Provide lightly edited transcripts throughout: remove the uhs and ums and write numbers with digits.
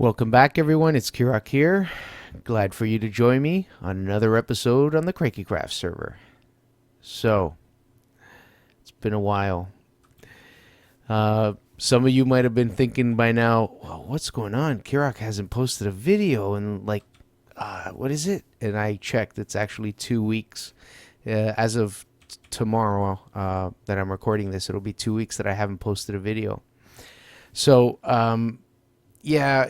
Welcome back, everyone. It's Kirok here. Glad for you to join me on another episode on the KrankyKraft server. So, it's been a while. Some of you might have been thinking by now, well, what's going on? Kirok hasn't posted a video in what is it? And I checked. It's actually 2 weeks. As of tomorrow that I'm recording this, it'll be 2 weeks that I haven't posted a video. So, yeah,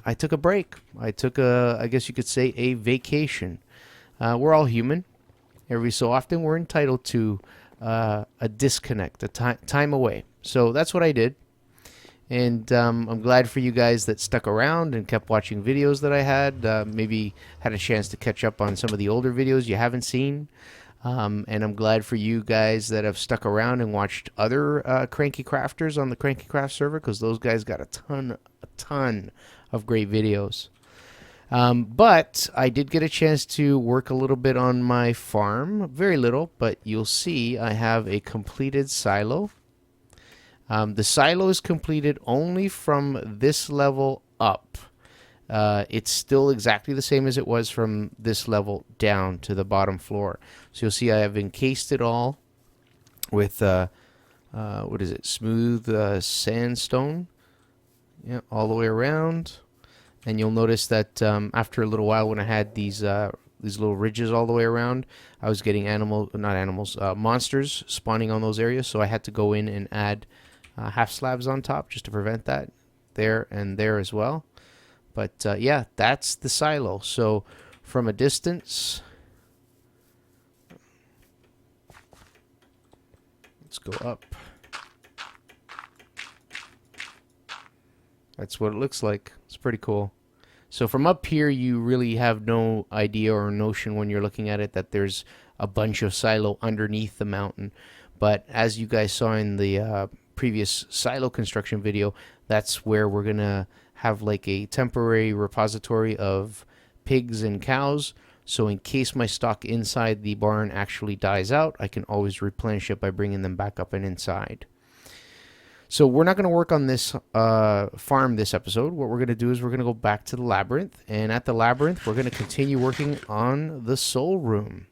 I took a break. I took I guess you could say, a vacation. We're all human. Every so often, we're entitled to a disconnect, a time away. So that's what I did. And I'm glad for you guys that stuck around and kept watching videos that I had. Maybe had a chance to catch up on some of the older videos you haven't seen. And I'm glad for you guys that have stuck around and watched other Kranky Crafters on the Kranky Kraft server, because those guys got a ton of great videos. But I did get a chance to work a little bit on my farm. Very little, but you'll see I have a completed silo. The silo is completed only from this level up. It's still exactly the same as it was from this level down to the bottom floor. So you'll see I have encased it all with, what is it, smooth sandstone. Yeah, all the way around. And you'll notice that after a little while, when I had these little ridges all the way around, I was getting monsters spawning on those areas. So I had to go in and add half slabs on top just to prevent that there and there as well. But yeah, that's the silo. So from a distance, let's go up. That's what it looks like. It's pretty cool. So from up here, you really have no idea or notion when you're looking at it that there's a bunch of silo underneath the mountain. But as you guys saw in the previous silo construction video, that's where we're gonna have like a temporary repository of pigs and cows. So in case my stock inside the barn actually dies out, I can always replenish it by bringing them back up and inside. So we're not going to work on this farm this episode. What we're going to do is we're going to go back to the Labyrinth. And at the Labyrinth, we're going to continue working on the Soul Room.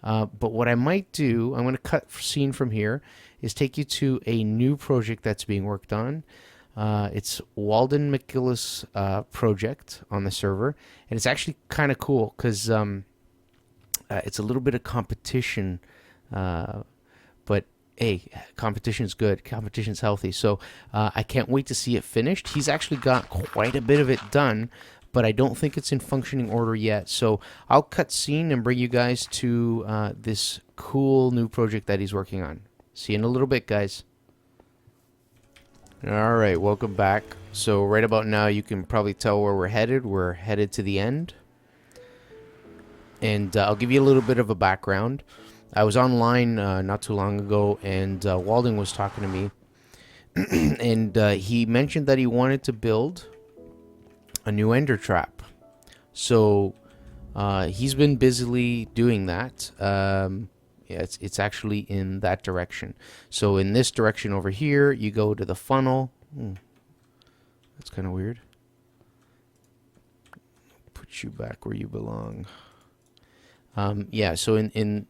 But what I might do, I'm going to cut scene from here, is take you to a new project that's being worked on. It's Walden MacLeod's project on the server. And it's actually kind of cool because it's a little bit of competition. But hey, competition's good. Competition's healthy. So I can't wait to see it finished. He's actually got quite a bit of it done, but I don't think it's in functioning order yet. So I'll cut scene and bring you guys to this cool new project that he's working on. See you in a little bit, guys. All right, welcome back. So right about now, you can probably tell where we're headed. We're headed to the end. And I'll give you a little bit of a background. I was online not too long ago, and Walden was talking to me. And he mentioned that he wanted to build a new ender trap. So he's been busily doing that. Yeah, it's actually in that direction. So in this direction over here, you go to the funnel. That's kind of weird. Put you back where you belong. Yeah, so in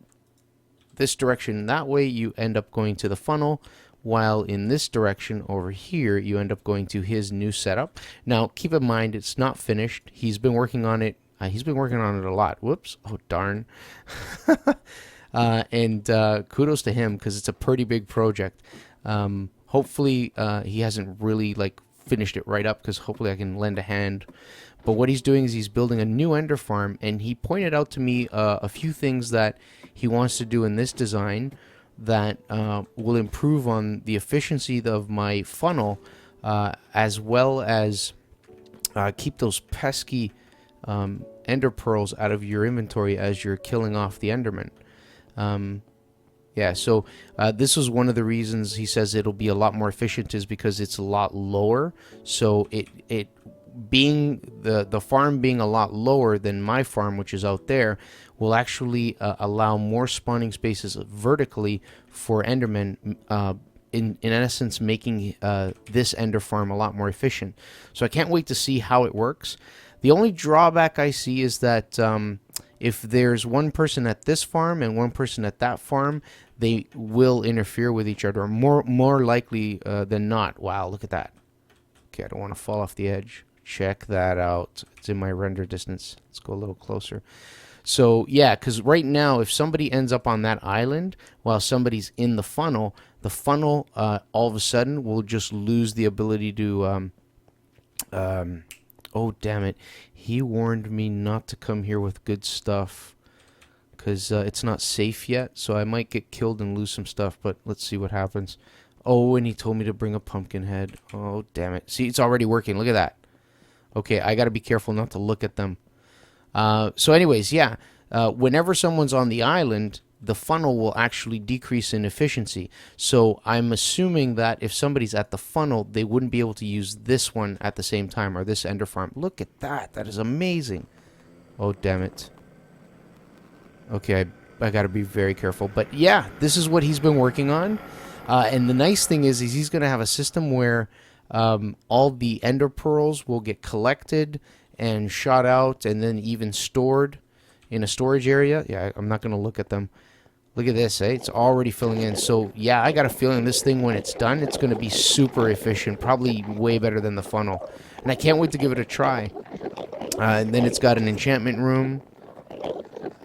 this direction, that way you end up going to the funnel, while in this direction over here, you end up going to his new setup. Now, keep in mind, it's not finished. He's been working on it. He's been working on it a lot. Whoops. Oh, darn. And kudos to him, because it's a pretty big project. Hopefully, he hasn't really finished it right up, because hopefully I can lend a hand. But what he's doing is he's building a new ender farm, and he pointed out to me a few things that he wants to do in this design that will improve on the efficiency of my funnel, as well as keep those pesky ender pearls out of your inventory as you're killing off the enderman. Yeah, so this was one of the reasons he says it'll be a lot more efficient, is because it's a lot lower. So it being the farm being a lot lower than my farm, which is out there, will actually allow more spawning spaces vertically for endermen in essence making this ender farm a lot more efficient. So I can't wait to see how it works. The only drawback I see is that if there's one person at this farm and one person at that farm, they will interfere with each other more likely than not. Wow, look at that. Okay, I don't want to fall off the edge. Check that out. It's in my render distance. Let's go a little closer. So yeah, because right now, if somebody ends up on that island while somebody's in the funnel all of a sudden will just lose the ability to oh damn it, he warned me not to come here with good stuff because it's not safe yet, so I might get killed and lose some stuff, but let's see what happens. Oh, and he told me to bring a pumpkin head. Oh damn it. See, it's already working. Look at that. Okay, I gotta be careful not to look at them. So anyways, yeah, whenever someone's on the island, the funnel will actually decrease in efficiency. So I'm assuming that if somebody's at the funnel, they wouldn't be able to use this one at the same time, or this ender farm. Look at that. That is amazing. Oh, damn it. Okay, I got to be very careful. But yeah, this is what he's been working on. And the nice thing is he's going to have a system where all the ender pearls will get collected and shot out and then even stored in a storage area. Yeah, I'm not going to look at them. Look at this, eh? It's already filling in. So, yeah, I got a feeling this thing, when it's done, it's going to be super efficient. Probably way better than the funnel. And I can't wait to give it a try. And then it's got an enchantment room.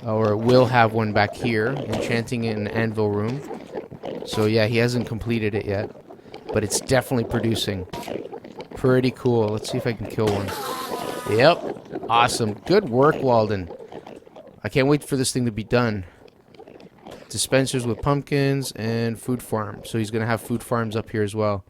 Or it will have one back here. Enchanting in an anvil room. So, yeah, he hasn't completed it yet. But it's definitely producing. Pretty cool. Let's see if I can kill one. Yep. Awesome. Good work, Walden. I can't wait for this thing to be done. Dispensers with pumpkins and food farm. So he's going to have food farms up here as well.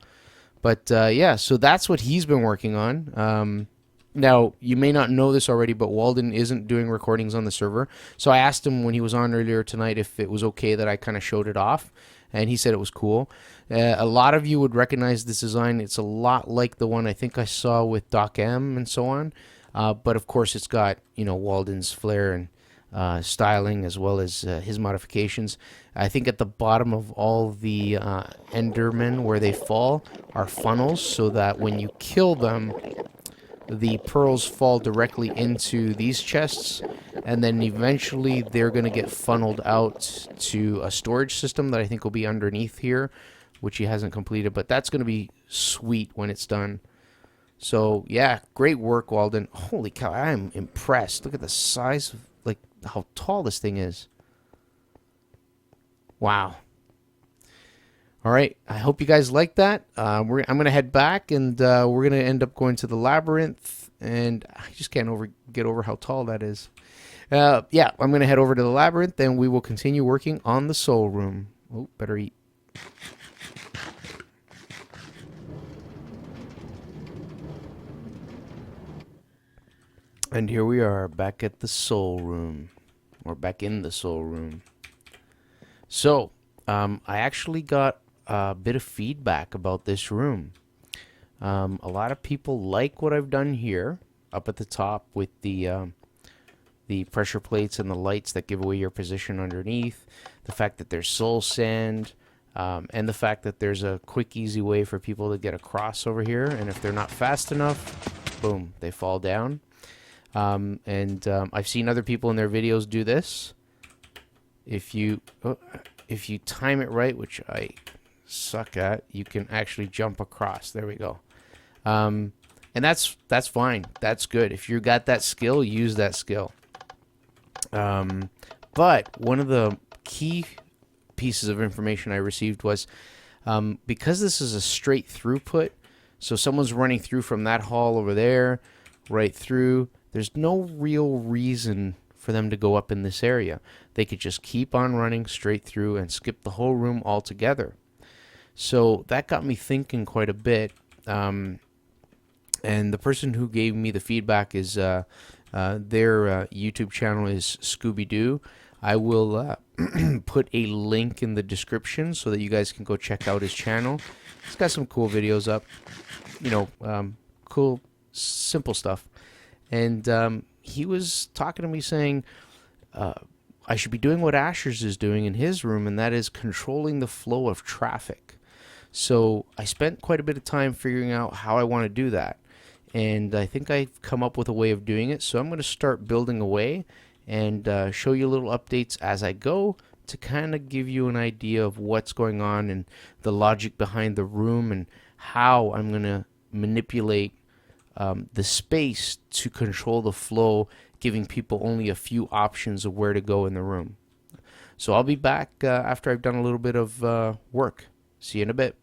But yeah, so that's what he's been working on. Now, you may not know this already, but Walden isn't doing recordings on the server. So I asked him when he was on earlier tonight if it was okay that I kind of showed it off. And he said it was cool. A lot of you would recognize this design. It's a lot like the one I think I saw with Doc M and so on. But of course, it's got, you know, Walden's flair and styling as well as his modifications. I think at the bottom of all the Endermen where they fall are funnels, so that when you kill them, the pearls fall directly into these chests, and then eventually they're going to get funneled out to a storage system that I think will be underneath here, which he hasn't completed, but that's going to be sweet when it's done. So yeah, great work, Walden. Holy cow, I am impressed. Look at the size of, like, how tall this thing is. Wow. All right, I hope you guys like that. I'm going to head back, and we're going to end up going to the Labyrinth, and I just can't get over how tall that is. Yeah, I'm going to head over to the Labyrinth, and we will continue working on the Soul Room. Oh, better eat. And here we are, back at the Soul Room, or back in the Soul Room. So, I actually got a bit of feedback about this room. A lot of people like what I've done here, up at the top with the pressure plates and the lights that give away your position underneath, the fact that there's soul sand, and the fact that there's a quick, easy way for people to get across over here, and if they're not fast enough, boom, they fall down. I've seen other people in their videos do this. If you time it right, which I suck at, you can actually jump across. There we go. And that's fine. That's good. If you got that skill, use that skill. But one of the key pieces of information I received was, because this is a straight throughput, so someone's running through from that hall over there, right through, there's no real reason for them to go up in this area. They could just keep on running straight through and skip the whole room altogether. So that got me thinking quite a bit. And the person who gave me the feedback is their YouTube channel is scubduu. I will put a link in the description so that you guys can go check out his channel. He's got some cool videos up, you know, cool, simple stuff. And he was talking to me saying I should be doing what Asher's is doing in his room, and that is controlling the flow of traffic. So I spent quite a bit of time figuring out how I want to do that. And I think I've come up with a way of doing it. So I'm going to start building away and show you little updates as I go to kind of give you an idea of what's going on and the logic behind the room and how I'm going to manipulate the space to control the flow, giving people only a few options of where to go in the room. So I'll be back after I've done a little bit of work. See you in a bit.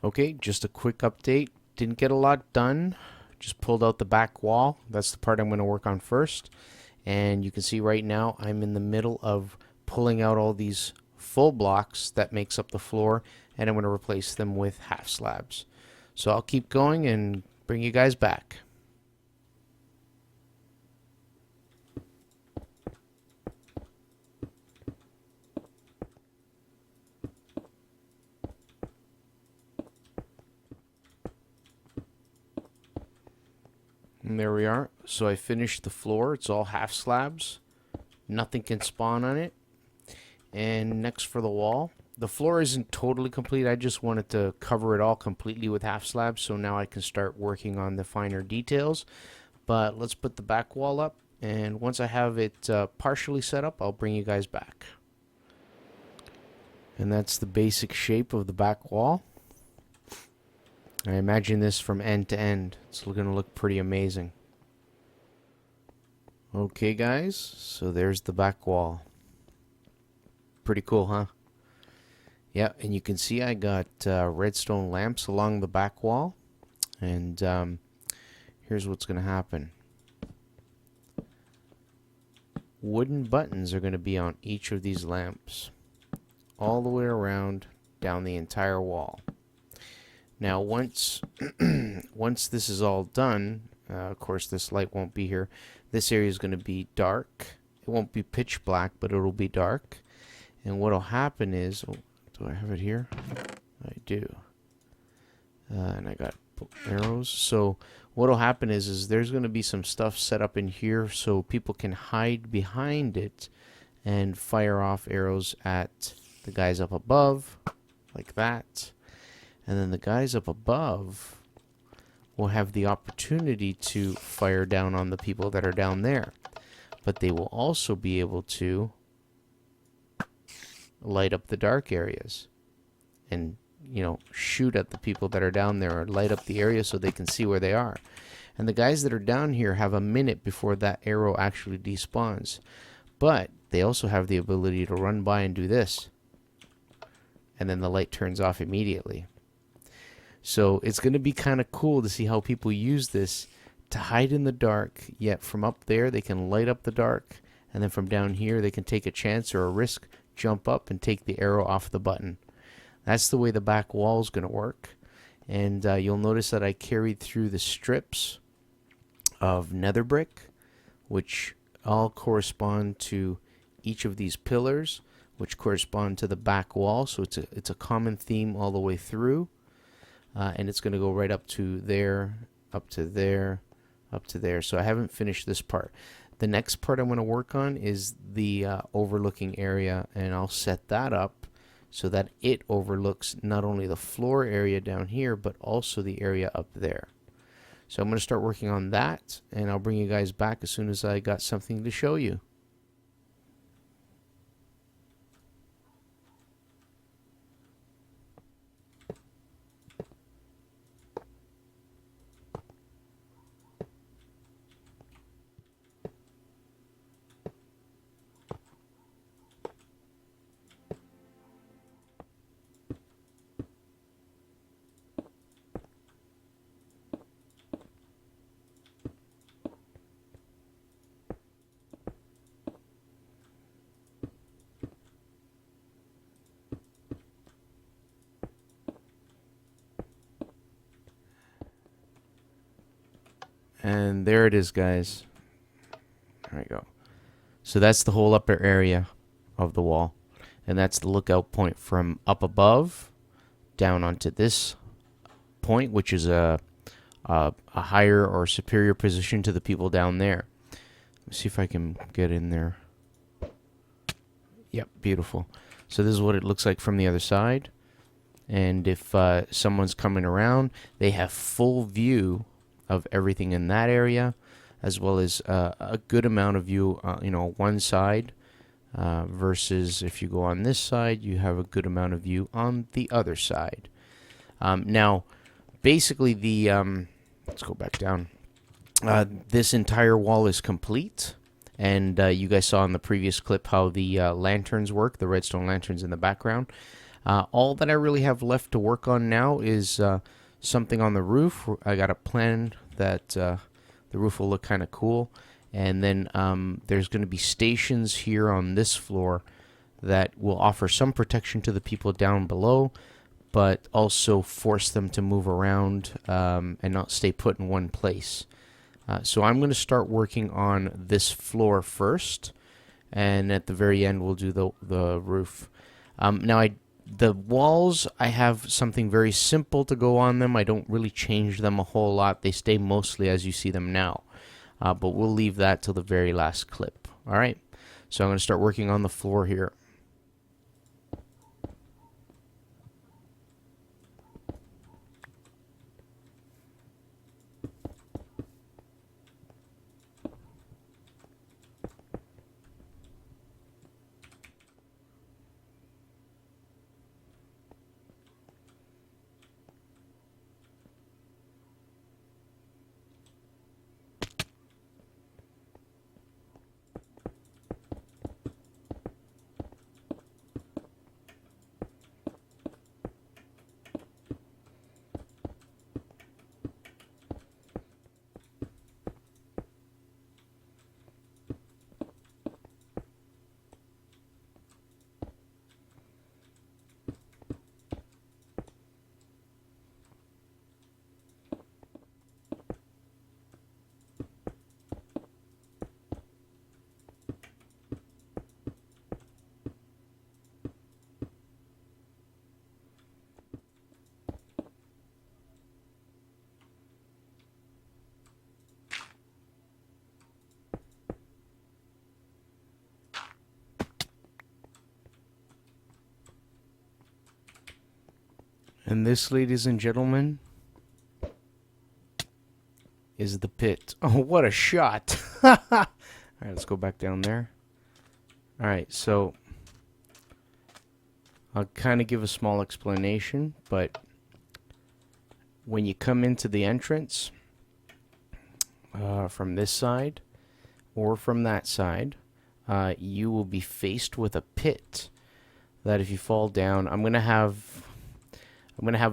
Okay, just a quick update. Didn't get a lot done. Just pulled out the back wall. That's the part I'm going to work on first. And you can see right now I'm in the middle of pulling out all these full blocks that makes up the floor, and I'm going to replace them with half slabs. So I'll keep going and bring you guys back. And there we are. So I finished the floor. It's all half slabs. Nothing can spawn on it. And next for the wall. The floor isn't totally complete. I just wanted to cover it all completely with half slabs, so now I can start working on the finer details. But let's put the back wall up, and once I have it partially set up, I'll bring you guys back. And that's the basic shape of the back wall. I imagine this from end to end. It's going to look pretty amazing. Okay guys, so there's the back wall. Pretty cool, huh? Yeah, and you can see I got redstone lamps along the back wall. And here's what's going to happen. Wooden buttons are going to be on each of these lamps, all the way around down the entire wall. Now once this is all done, of course this light won't be here. This area is going to be dark. It won't be pitch black, but it'll be dark. And what'll happen is, oh, do I have it here? I do. And I got arrows. So what'll happen is there's going to be some stuff set up in here so people can hide behind it and fire off arrows at the guys up above, like that. And then the guys up above will have the opportunity to fire down on the people that are down there. But they will also be able to light up the dark areas and, you know, shoot at the people that are down there or light up the area so they can see where they are. And the guys that are down here have a minute before that arrow actually despawns. But they also have the ability to run by and do this. And then the light turns off immediately. So it's going to be kind of cool to see how people use this to hide in the dark, yet from up there they can light up the dark, and then from down here they can take a chance or a risk, jump up and take the arrow off the button. That's the way the back wall is going to work. And you'll notice that I carried through the strips of nether brick, which all correspond to each of these pillars, which correspond to the back wall. So it's a common theme all the way through. And it's going to go right up to there, up to there, up to there. So I haven't finished this part. The next part I'm going to work on is the overlooking area, and I'll set that up so that it overlooks not only the floor area down here, but also the area up there. So I'm going to start working on that, and I'll bring you guys back as soon as I got something to show you. And there it is, guys. There we go. So that's the whole upper area of the wall. And that's the lookout point from up above down onto this point, which is a higher or superior position to the people down there. Let's see if I can get in there. Yep, beautiful. So this is what it looks like from the other side. And if someone's coming around, they have full view of everything in that area, as well as a good amount of view, one side, versus if you go on this side, you have a good amount of view on the other side. Now, basically, let's go back down. This entire wall is complete, and you guys saw in the previous clip how the lanterns work, the redstone lanterns in the background. All that I really have left to work on now is something on the roof. I got a plan that the roof will look kind of cool. And then there's going to be stations here on this floor that will offer some protection to the people down below, but also force them to move around and not stay put in one place. So I'm going to start working on this floor first, and at the very end we'll do the roof. Now the walls, I have something very simple to go on them. I don't really change them a whole lot. They stay mostly as you see them now. But we'll leave that till the very last clip. All right. So I'm going to start working on the floor here. And this, ladies and gentlemen, is the pit. Oh, what a shot. All right, let's go back down there. All right, so I'll kind of give a small explanation, but when you come into the entrance from this side or from that side, you will be faced with a pit that if you fall down, I'm going to have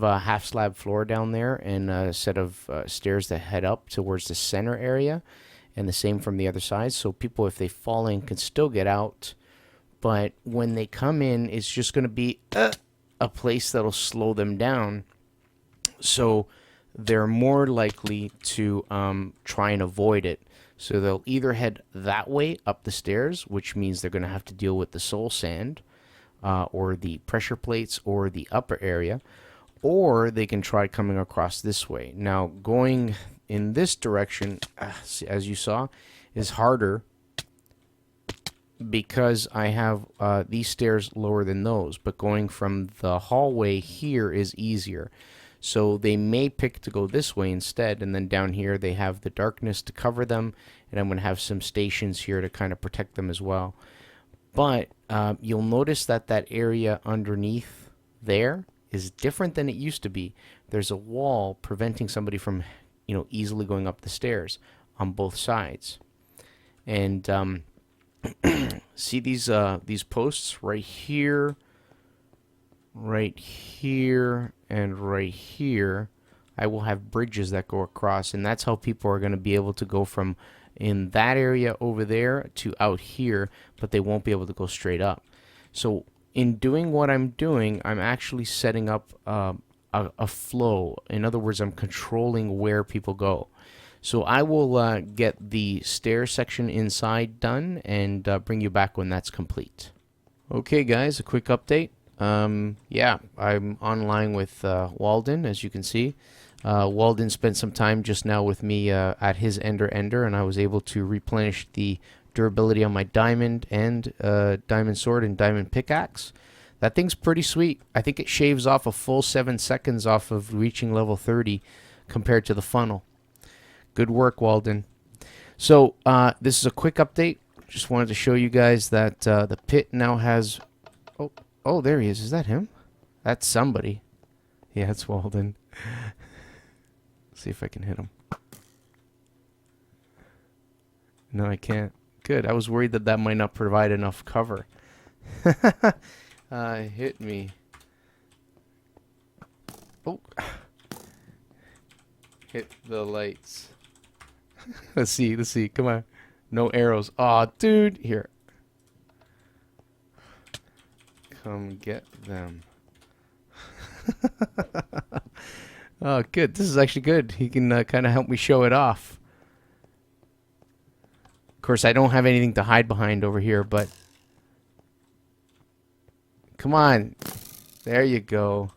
a half slab floor down there and a set of stairs that head up towards the center area, and the same from the other side. So people, if they fall in, can still get out. But when they come in, it's just going to be a place that'll slow them down. So they're more likely to try and avoid it. So they'll either head that way up the stairs, which means they're going to have to deal with the soul sand or the pressure plates or the upper area, or they can try coming across this way. Now, going in this direction, as you saw, is harder because I have these stairs lower than those, but going from the hallway here is easier. So they may pick to go this way instead, and then down here they have the darkness to cover them, and I'm going to have some stations here to kind of protect them as well. But you'll notice that that area underneath there is different than it used to be. There's a wall preventing somebody from, easily going up the stairs on both sides. And see these posts right here, and right here. I will have bridges that go across, and that's how people are going to be able to go from in that area over there to out here, but they won't be able to go straight up. So in doing what I'm doing, I'm actually setting up a flow. In other words, I'm controlling where people go. So I will get the stair section inside done and bring you back when that's complete. Okay, guys, a quick update. Yeah, I'm online with Walden, as you can see. Walden spent some time just now with me at his ender, and I was able to replenish the durability on my diamond and diamond sword and diamond pickaxe. That thing's pretty sweet. I think it shaves off a full 7 seconds off of reaching level 30 compared to the funnel. Good work, Walden. So this is a quick update. Just wanted to show you guys that the pit now has... Oh, there he is. Is that him? That's somebody. Yeah, it's Walden. See if I can hit him. No, I can't. Good. I was worried that that might not provide enough cover. Hit me. Oh. Hit the lights. Let's see. Come on. No arrows. Aw, dude. Here. Come get them. Oh, good. This is actually good. He can kind of help me show it off. Of course, I don't have anything to hide behind over here, but... Come on. There you go.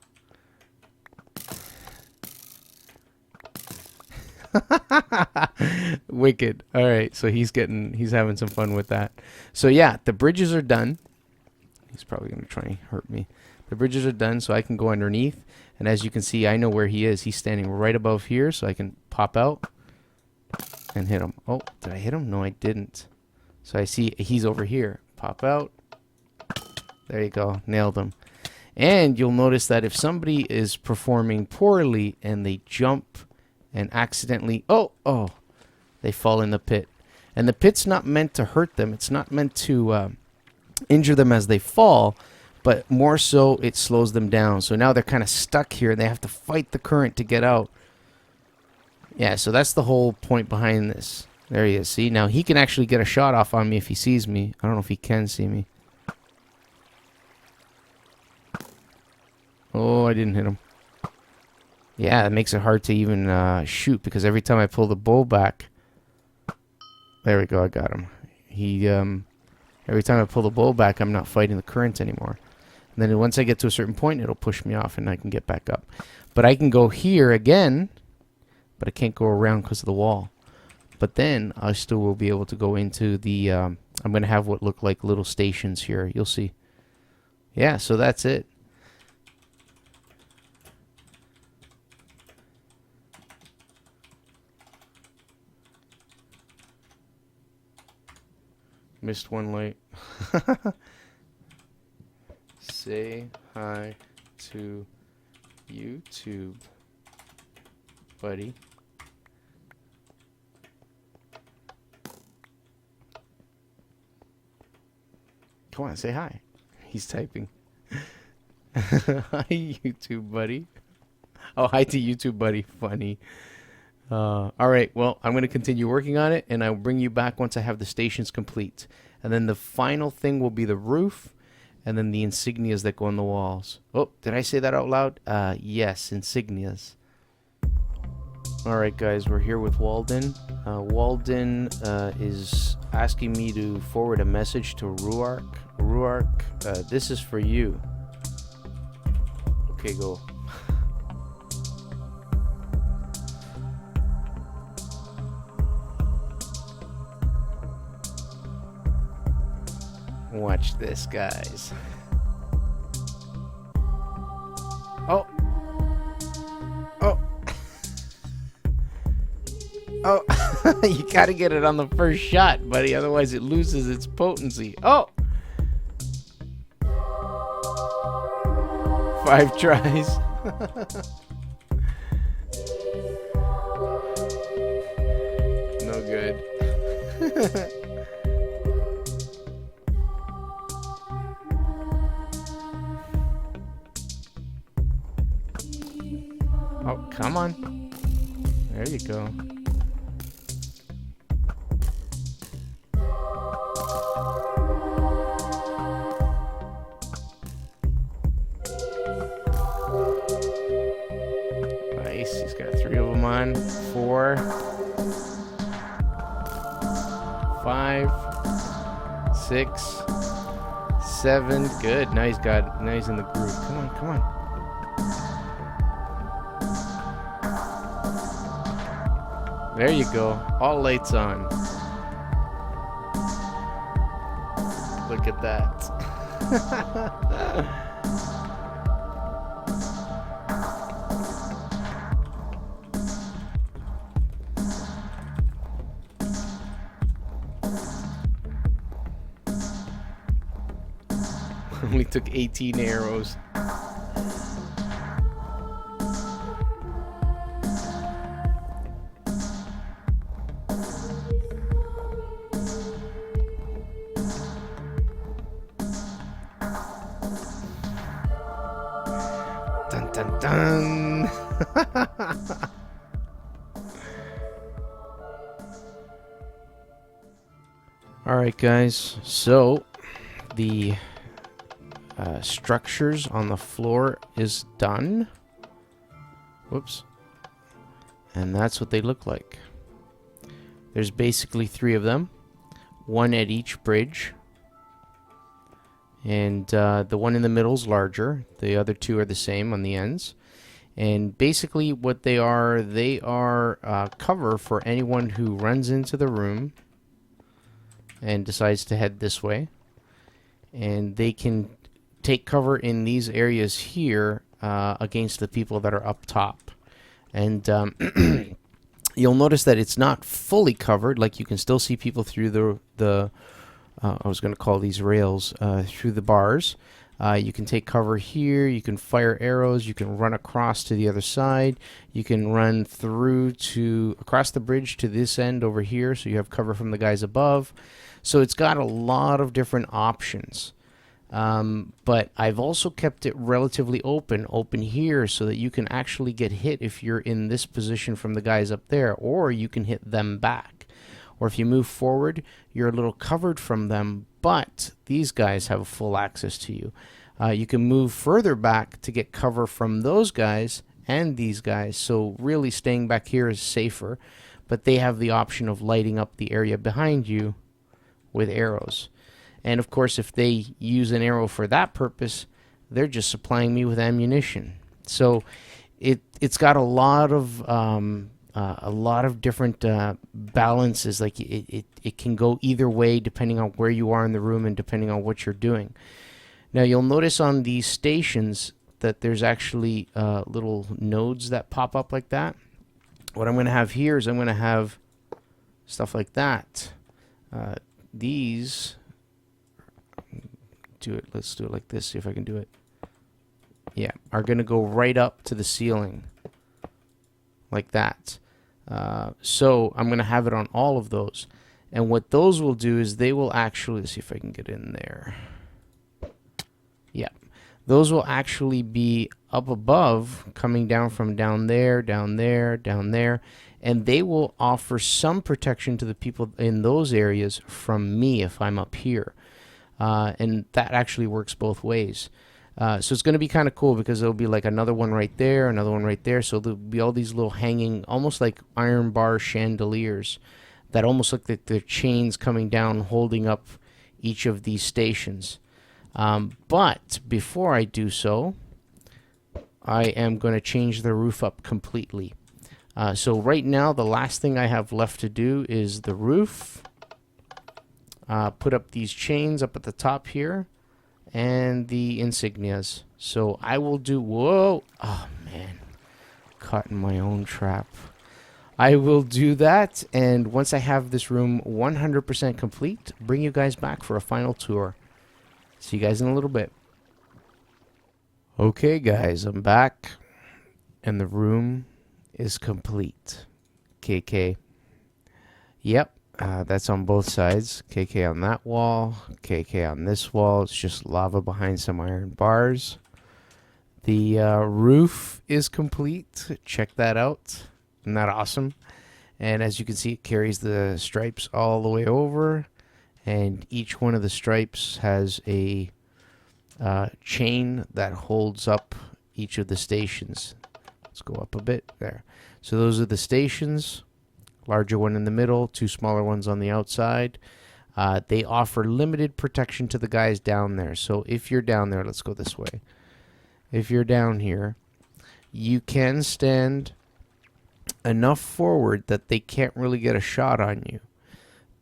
Wicked. All right, so he's having some fun with that. So yeah, the bridges are done. He's probably going to try and hurt me. The bridges are done, so I can go underneath. And as you can see, I know where he is. He's standing right above here, so I can pop out and hit him. Oh, did I hit him? No, I didn't. So I see he's over here. Pop out. There you go. Nailed him. And you'll notice that if somebody is performing poorly and they jump and accidentally... Oh! They fall in the pit. And the pit's not meant to hurt them. It's not meant to injure them as they fall, but more so it slows them down. So now they're kind of stuck here. They have to fight the current to get out. Yeah, so that's the whole point behind this. There he is. See, now he can actually get a shot off on me if he sees me. I don't know if he can see me. Oh, I didn't hit him. Yeah, it makes it hard to even shoot because every time I pull the bow back... There we go, I got him. He, every time I pull the bow back, I'm not fighting the current anymore. And then once I get to a certain point, it'll push me off and I can get back up. But I can go here again, but I can't go around because of the wall. But then I still will be able to go into the... I'm going to have what look like little stations here. You'll see. Yeah, so that's it. Missed one light. Say hi to YouTube, buddy. Come on, say hi. He's typing. Hi, YouTube, buddy. Oh, hi to YouTube, buddy. Funny. All right, well, I'm going to continue working on it, and I'll bring you back once I have the stations complete. And then the final thing will be the roof, and then the insignias that go on the walls. Oh, did I say that out loud? Yes, insignias. All right, guys, we're here with Walden. Walden is asking me to forward a message to Ruark. Ruark, this is for you. Okay, go. Watch this, guys. Oh. Oh. Oh. You gotta get it on the first shot, buddy. Otherwise it loses its potency. Oh. 5 tries. No good. Oh, come on. There you go. Nice. He's got 3 of them on. 4. 5. 6. 7. Good. Now he's in the groove. Come on, come on. There you go. All lights on. Look at that. Only took 18 arrows. Dun dun dun. All right, guys. So the structures on the floor is done. Whoops. And that's what they look like. There's basically 3 of them, one at each bridge. And the one in the middle is larger. The other 2 are the same on the ends. And basically what they are cover for anyone who runs into the room and decides to head this way. And they can take cover in these areas here against the people that are up top. And you'll notice that it's not fully covered. Like, you can still see people through the I was going to call these rails, through the bars. You can take cover here. You can fire arrows. You can run across to the other side. You can run through to across the bridge to this end over here, so you have cover from the guys above. So it's got a lot of different options. But I've also kept it relatively open here, so that you can actually get hit if you're in this position from the guys up there, or you can hit them back. Or if you move forward, you're a little covered from them, but these guys have full access to you. You can move further back to get cover from those guys and these guys, so really staying back here is safer, but they have the option of lighting up the area behind you with arrows. And of course, if they use an arrow for that purpose, they're just supplying me with ammunition. So it's got a lot of different balances. Like it can go either way depending on where you are in the room and depending on what you're doing. Now you'll notice on these stations that there's actually little nodes that pop up like that. What I'm going to have here is I'm going to have stuff like that. These do it. Let's do it like this. See if I can do it. Yeah, are going to go right up to the ceiling like that. So I'm going to have it on all of those. And what those will do is they will actually, let's see if I can get in there. Yeah, those will actually be up above, coming down from down there, down there, down there. And they will offer some protection to the people in those areas from me if I'm up here. And that actually works both ways. So it's going to be kind of cool because there'll be like another one right there, another one right there. So there'll be all these little hanging, almost like iron bar chandeliers that almost look like they're chains coming down, holding up each of these stations. But before I do so, I am going to change the roof up completely. So right now, the last thing I have left to do is the roof. Put up these chains up at the top here. And the insignias. So I will do... Whoa! Oh, man. Caught in my own trap. I will do that. And once I have this room 100% complete, bring you guys back for a final tour. See you guys in a little bit. Okay, guys. I'm back. And the room is complete. KK. Yep. That's on both sides. KK on that wall, KK on this wall. It's just lava behind some iron bars. The roof is complete. Check that out. Isn't that awesome? And as you can see, it carries the stripes all the way over. And each one of the stripes has a chain that holds up each of the stations. Let's go up a bit there. So those are the stations. Larger one in the middle, 2 smaller ones on the outside. They offer limited protection to the guys down there. So if you're down there, let's go this way. If you're down here, you can stand enough forward that they can't really get a shot on you.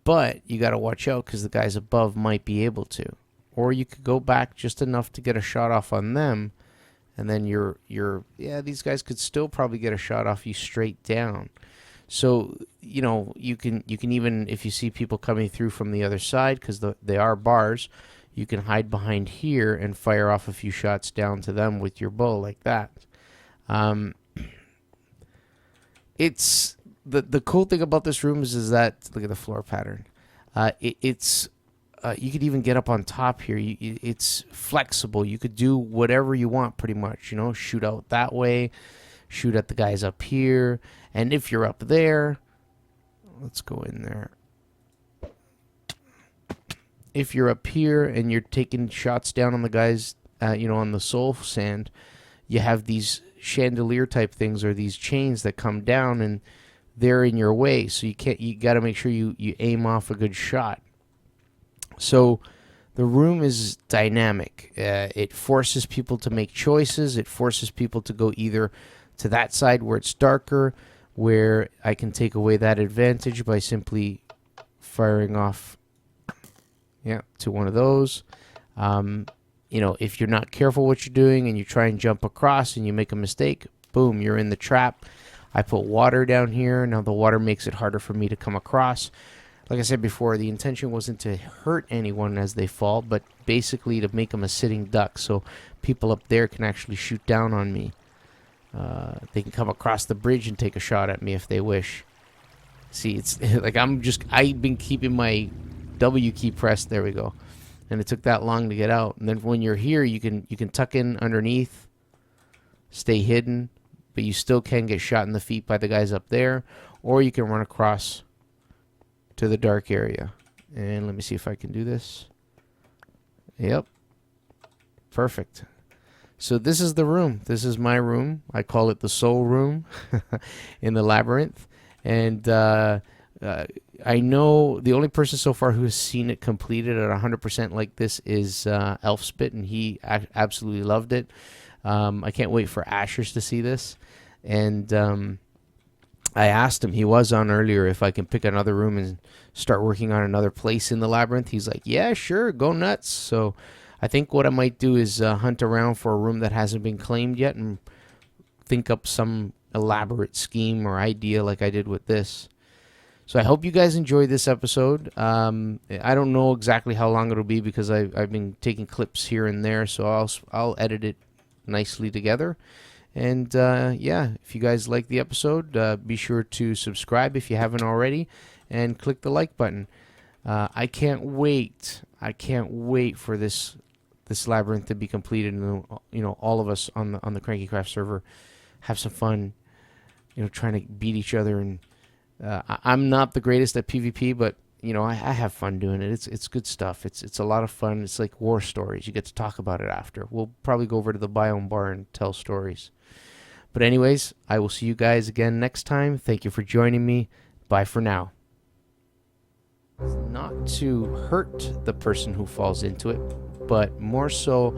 But you got to watch out because the guys above might be able to. Or you could go back just enough to get a shot off on them, and then these guys could still probably get a shot off you straight down. So, you know, you can even, if you see people coming through from the other side, because they are bars, you can hide behind here and fire off a few shots down to them with your bow like that. It's the cool thing about this room is that, look at the floor pattern. You could even get up on top here. It's flexible. You could do whatever you want pretty much, you know, shoot out that way, shoot at the guys up here. And if you're up there, let's go in there. If you're up here and you're taking shots down on the guys, you know, on the soul sand, you have these chandelier type things or these chains that come down and they're in your way. So you got to make sure you aim off a good shot. So the room is dynamic. It forces people to make choices. It forces people to go either to that side where it's darker, where I can take away that advantage by simply firing off to one of those. You know, if you're not careful what you're doing and you try and jump across and you make a mistake, boom, you're in the trap. I put water down here. Now the water makes it harder for me to come across. Like I said before, the intention wasn't to hurt anyone as they fall, but basically to make them a sitting duck so people up there can actually shoot down on me. They can come across the bridge and take a shot at me if they wish. See, it's like I've been keeping my W key pressed. There we go. And it took that long to get out. And then when you're here, you can tuck in underneath, stay hidden, but you still can get shot in the feet by the guys up there, or you can run across to the dark area. And let me see if I can do this. Yep. Perfect. So this is the room. This is my room. I call it the soul room in the Labyrinth. And I know the only person so far who has seen it completed at 100% like this is Elfspit, and he absolutely loved it. I can't wait for Ashers to see this. And I asked him, he was on earlier, if I can pick another room and start working on another place in the Labyrinth. He's like, yeah, sure, go nuts. So I think what I might do is hunt around for a room that hasn't been claimed yet and think up some elaborate scheme or idea like I did with this. So I hope you guys enjoyed this episode. I don't know exactly how long it'll be because I've been taking clips here and there, so I'll edit it nicely together. And yeah, if you guys like the episode, be sure to subscribe if you haven't already, and click the like button. I can't wait. I can't wait for this Labyrinth to be completed, and you know, all of us on the KrankyKraft server have some fun, you know, trying to beat each other. And I'm not the greatest at PvP, but you know, I have fun doing it. It's good stuff. It's a lot of fun. It's like war stories. You get to talk about it after. We'll probably go over to the biome bar and tell stories. But anyways, I will see you guys again next time. Thank you for joining me. Bye for now. Not to hurt the person who falls into it, but more so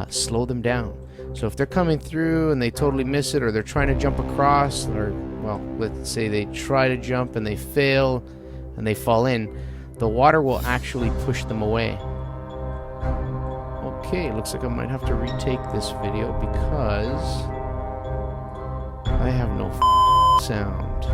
slow them down. So if they're coming through and they totally miss it, or they're trying to jump across, or, well, let's say they try to jump and they fail and they fall in, the water will actually push them away. Okay, looks like I might have to retake this video because I have no sound.